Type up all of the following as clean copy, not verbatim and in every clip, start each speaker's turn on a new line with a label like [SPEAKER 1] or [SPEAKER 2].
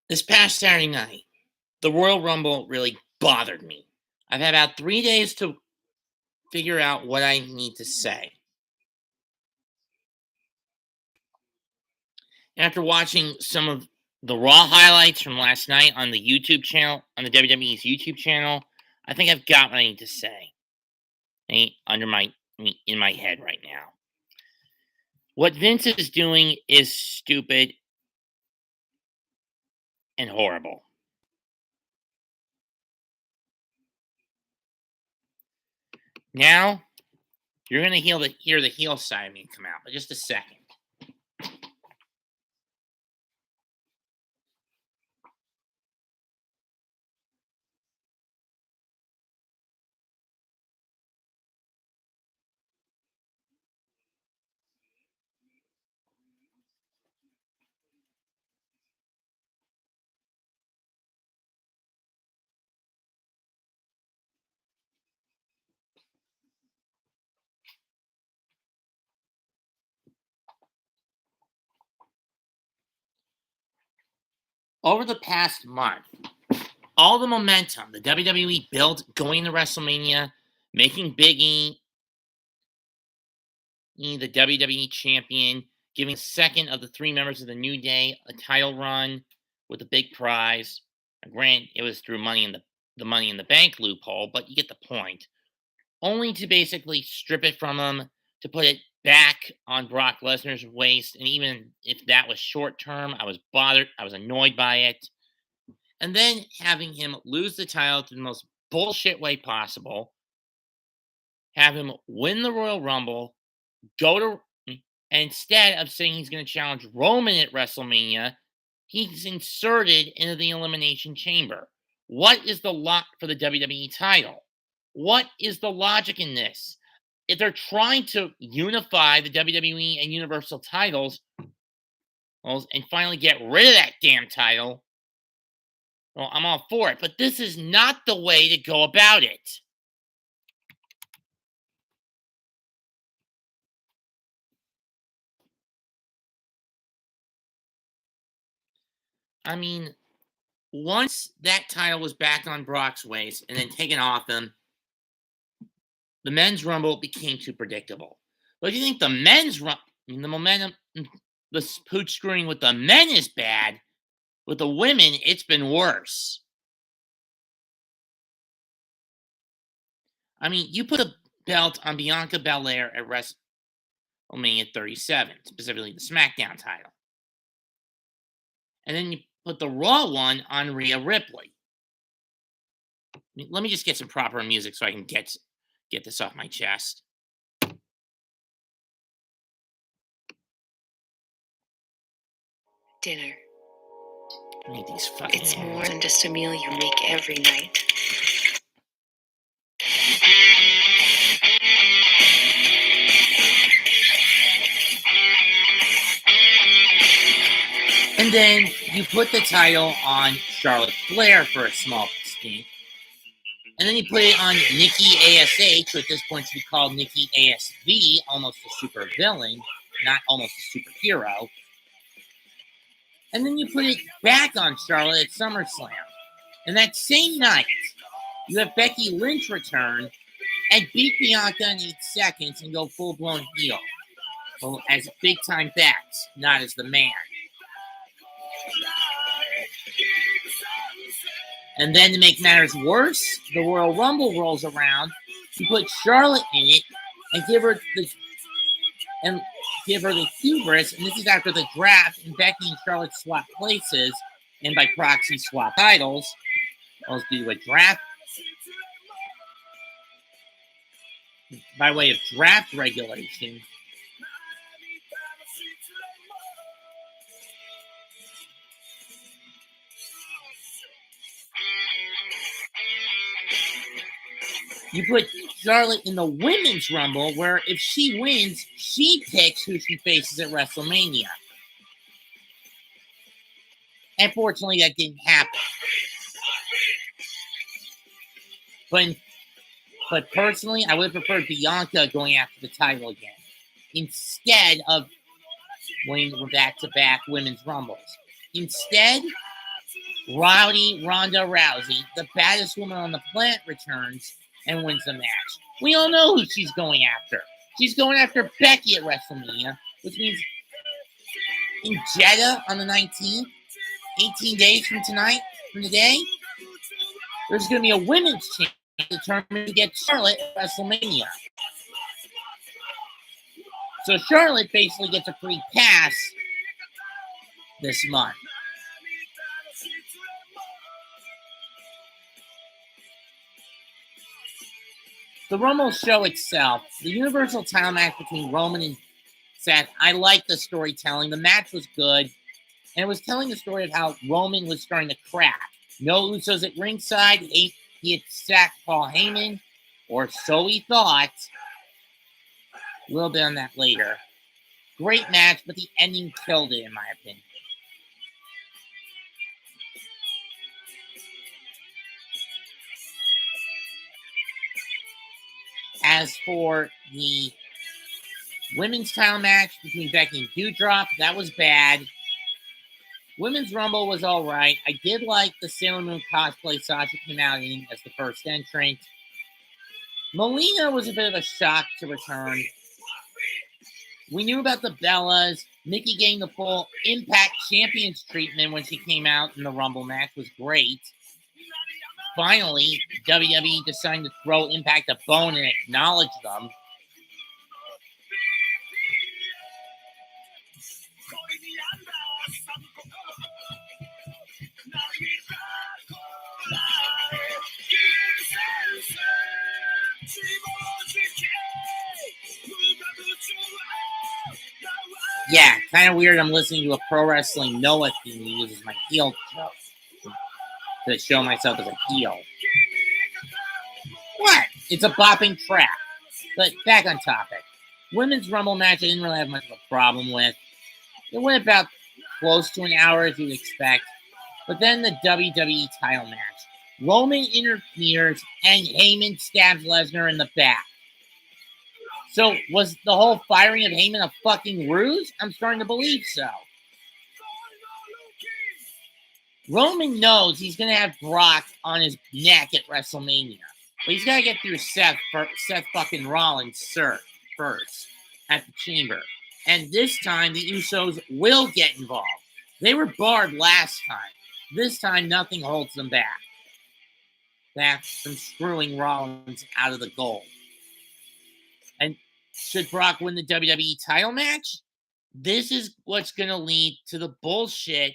[SPEAKER 1] This past Saturday night, the Royal Rumble really bothered me. I've had about 3 days to figure out what I need to say. After watching some of the Raw highlights from last night on the YouTube channel, on the WWE's YouTube channel, I think I've got what I need to say. Under my in my head right now. What Vince is doing is stupid and horrible. Now, you're going to hear the heel side of me come out, but just a second. Over the past month, all the momentum the WWE built going to WrestleMania, making Big the WWE champion, giving second of the three members of the New Day a title run with a big prize. Grant, it was through the Money in the Bank loophole, but you get the point. Only to basically strip it from him to put it back on Brock Lesnar's waist, and even if that was short term, I was bothered. I was annoyed by it. And then having him lose the title to the most bullshit way possible, have him win the Royal Rumble, go to and instead of saying he's going to challenge Roman at WrestleMania, he's inserted into the Elimination Chamber. What is the lock for the WWE title? What is the logic in this? If they're trying to unify the WWE and Universal titles and finally get rid of that damn title, well, I'm all for it. But this is not the way to go about it. I mean, once that title was back on Brock's waist and then taken off him, the men's rumble became too predictable. But if you think the men's rumble, the momentum, the pooch screwing with the men is bad, with the women, it's been worse. I mean, you put a belt on Bianca Belair at WrestleMania 37, specifically the SmackDown title. And then you put the Raw one on Rhea Ripley. Let me just get some proper music so I can get this off my chest.
[SPEAKER 2] Dinner.
[SPEAKER 1] It's
[SPEAKER 2] more than just a meal you make every night.
[SPEAKER 1] And then you put the title on Charlotte Flair for a small stint. And then you put it on Nikki ASH, who at this point should be called Nikki ASV, almost a super villain, not almost a superhero. And then you put it back on Charlotte at SummerSlam. And that same night, you have Becky Lynch return and beat Bianca in 8 seconds and go full-blown heel. Well, as big-time bats, not as the man. And then to make matters worse, the Royal Rumble rolls around. You put Charlotte in it and give her the hubris. And this is after the draft, and Becky and Charlotte swap places, and by proxy swap titles. Let's do a draft by way of draft regulation. You put Charlotte in the Women's Rumble, where if she wins, she picks who she faces at WrestleMania. Unfortunately, that didn't happen. But personally, I would have preferred Bianca going after the title again, instead of winning back-to-back Women's Rumbles. Instead, Rowdy Ronda Rousey, the baddest woman on the planet, returns and wins the match. We all know who she's going after. She's going after Becky at WrestleMania, which means in Jeddah on the 19th, 18 days from today, there's going to be a women's champion determined to get Charlotte at WrestleMania. So Charlotte basically gets a free pass this month. The Rumble show itself, the Universal title match between Roman and Seth, I liked the storytelling. The match was good, and it was telling the story of how Roman was starting to crack. No Usos at ringside. He had sacked Paul Heyman, or so he thought. A little bit on that later. Great match, but the ending killed it, in my opinion. As for the women's title match between Becky and Doudrop, that was bad. Women's Rumble was all right. I did like the Sailor Moon cosplay Sasha came out in as the first entrant. Melina was a bit of a shock to return. We knew about the Bellas. Nikki getting the full Impact Champions treatment when she came out in the Rumble match was great. Finally, WWE decided to throw Impact a bone and acknowledge them. Yeah, kind of weird. I'm listening to a pro wrestling Noah theme that uses my heel to show myself as a heel. What? It's a bopping track. But back on topic. Women's Rumble match, I didn't really have much of a problem with. It went about close to an hour, as you'd expect. But then the WWE title match. Roman interferes and Heyman stabs Lesnar in the back. So was the whole firing of Heyman a fucking ruse? I'm starting to believe so. Roman knows he's going to have Brock on his neck at WrestleMania. But he's got to get through Seth fucking Rollins first at the Chamber. And this time, the Usos will get involved. They were barred last time. This time, nothing holds them back. That's from screwing Rollins out of the gold. And should Brock win the WWE title match? This is what's going to lead to the bullshit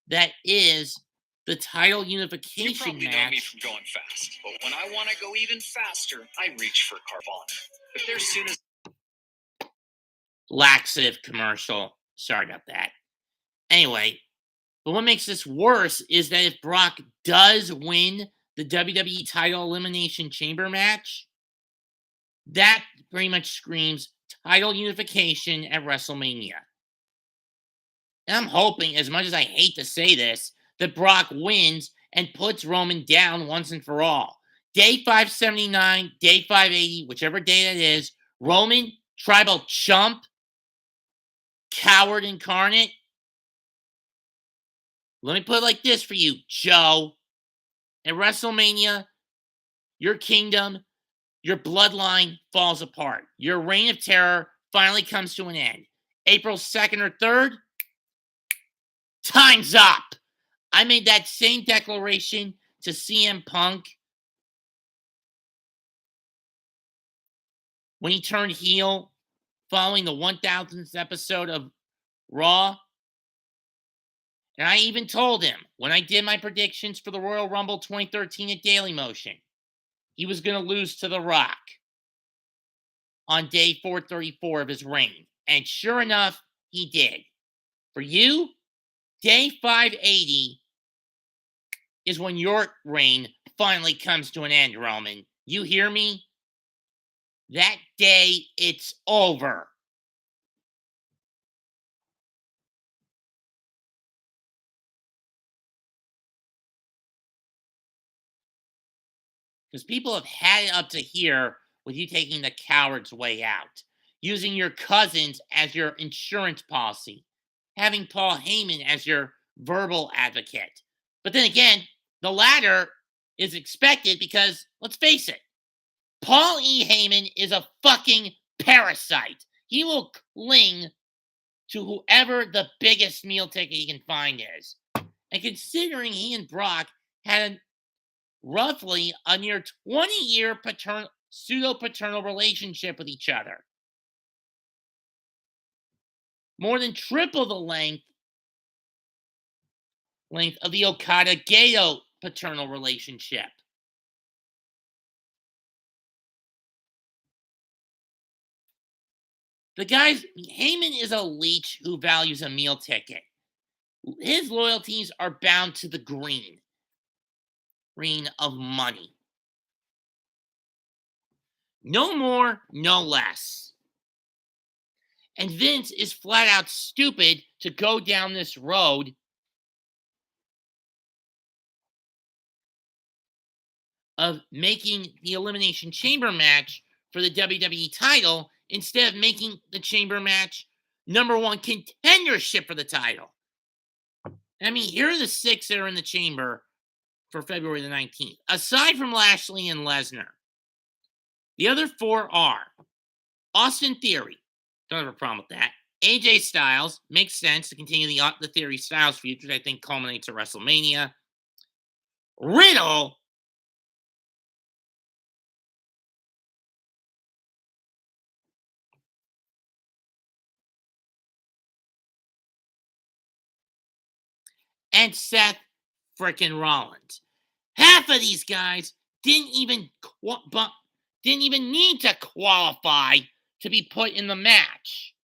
[SPEAKER 1] that is the title unification
[SPEAKER 3] You probably
[SPEAKER 1] match.
[SPEAKER 3] know me from going fast, but when I want to go even faster, I reach for Carvana. But there's soon as
[SPEAKER 1] Laxative commercial. Sorry about that. Anyway, but what makes this worse is that if Brock does win the WWE title elimination chamber match, that pretty much screams title unification at WrestleMania. And I'm hoping, as much as I hate to say this, that Brock wins and puts Roman down once and for all. Day 579, day 580, whichever day that is, Roman, tribal chump, coward incarnate. Let me put it like this for you, Joe. At WrestleMania, your kingdom, your bloodline falls apart. Your reign of terror finally comes to an end. April 2nd or 3rd, time's up. I made that same declaration to CM Punk when he turned heel following the 1000th episode of Raw. And I even told him when I did my predictions for the Royal Rumble 2013 at Daily Motion, he was going to lose to The Rock on day 434 of his reign. And sure enough, he did. For you, day 580 is when your reign finally comes to an end, Roman. You hear me? That day, it's over. Because people have had it up to here with you taking the coward's way out, using your cousins as your insurance policy, having Paul Heyman as your verbal advocate, But then again, the latter is expected because, let's face it, Paul E. Heyman is a fucking parasite. He will cling to whoever the biggest meal ticket he can find is. And considering he and Brock had roughly a near 20-year pseudo-paternal relationship with each other, more than triple the length of the Okada-Gato paternal relationship. Heyman is a leech who values a meal ticket. His loyalties are bound to the green of money. No more, no less. And Vince is flat out stupid to go down this road of making the Elimination Chamber match for the WWE title instead of making the Chamber match #1 contendership for the title. I mean, here are the 6 that are in the Chamber for February the 19th. Aside from Lashley and Lesnar, the other 4 are Austin Theory. Don't have a problem with that. AJ Styles. Makes sense to continue the Theory Styles feud, which I think culminates at WrestleMania. Riddle. And Seth frickin' Rollins. Half of these guys didn't even need to qualify to be put in the match.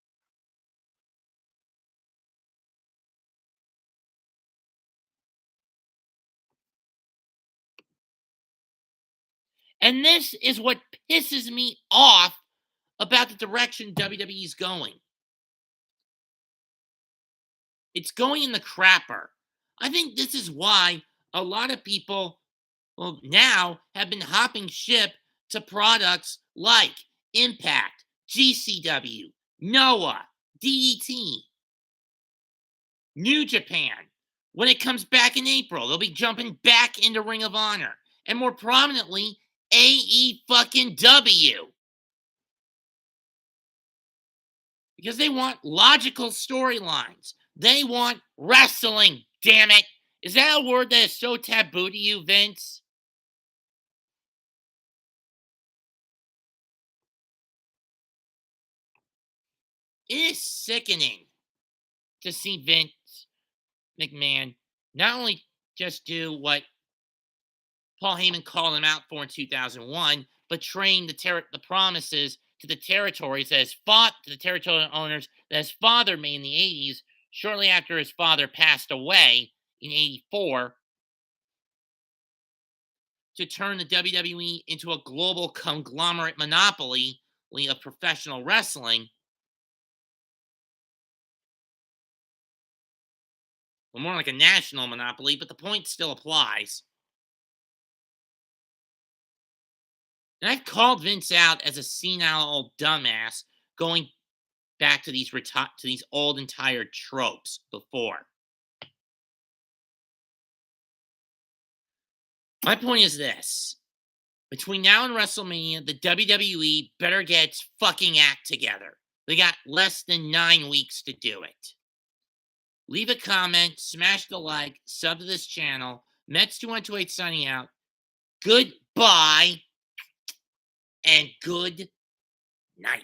[SPEAKER 1] And this is what pisses me off about the direction WWE is going. It's going in the crapper. I think this is why a lot of people, now have been hopping ship to products like Impact, GCW, Noah, DDT, New Japan. When it comes back in April, they'll be jumping back into Ring of Honor. And more prominently, AE fucking W. Because they want logical storylines. They want wrestling, damn it. Is that a word that is so taboo to you, Vince? It is sickening to see Vince McMahon not only just do what Paul Heyman called him out for in 2001, betraying the promises to the territories that to the territorial owners that his father made in the 80s, shortly after his father passed away in 84, to turn the WWE into a global conglomerate monopoly of professional wrestling. Well, more like a national monopoly, but the point still applies. And I've called Vince out as a senile old dumbass going back to these old and tired tropes before. My point is this. Between now and WrestleMania, the WWE better get its fucking act together. They got less than 9 weeks to do it. Leave a comment, smash the like, sub to this channel. Mets2128 signing out. Goodbye and good night.